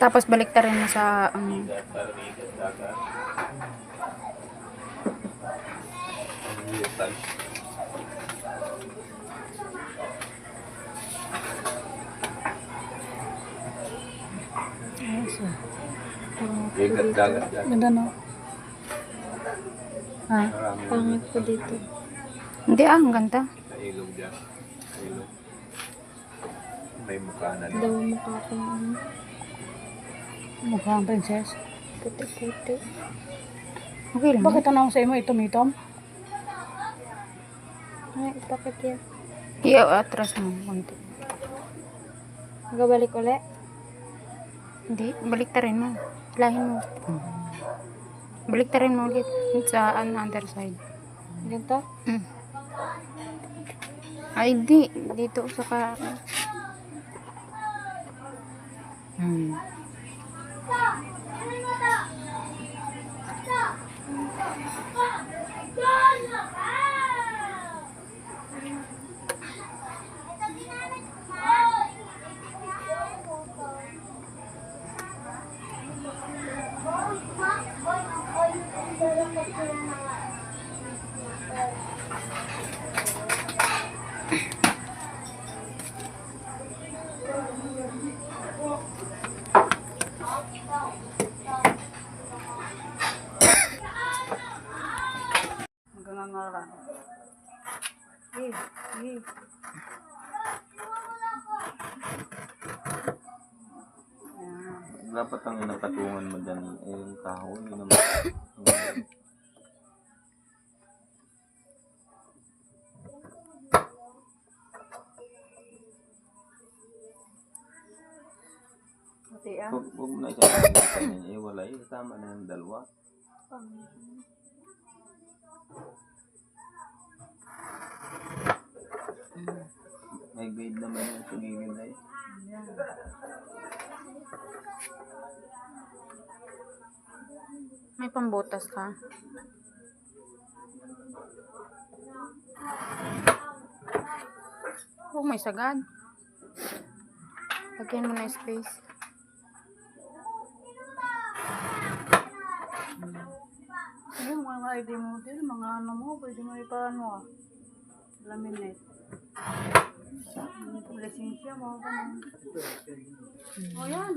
Tapos baliktarin mo sa Ayos, Dagat. ganda, no? Ha? Pangit po dito. Hindi ang ganda. Sa ilog dyan. Sa ilog. May mukha na Daw mukha akong ano, Mukha ang princess. puti-puti. Okay lang. Bakit tanong sa imo itom-itom? Ay, bakit yan? Atras mo konti. Magabalik ulit? Hindi, baliktarin mo. Lahin mo. Baliktarin mo ulit sa underside. Ganito? Ay, di. Dito sa ka... Magangangara. Dapat ang nakatungan mo dyan ay yung kahoy naman. Huwag mo na isang niya, wala eh. Tama na yung dalawa. May grade naman yung sumigil na eh. May pambutas ka. Oh, may sagad. Lagyan mo na space. Yung mga ID mo din, mga ano mo, pwede mo ipaano laminate. Lisensya mo, ganun. O yan.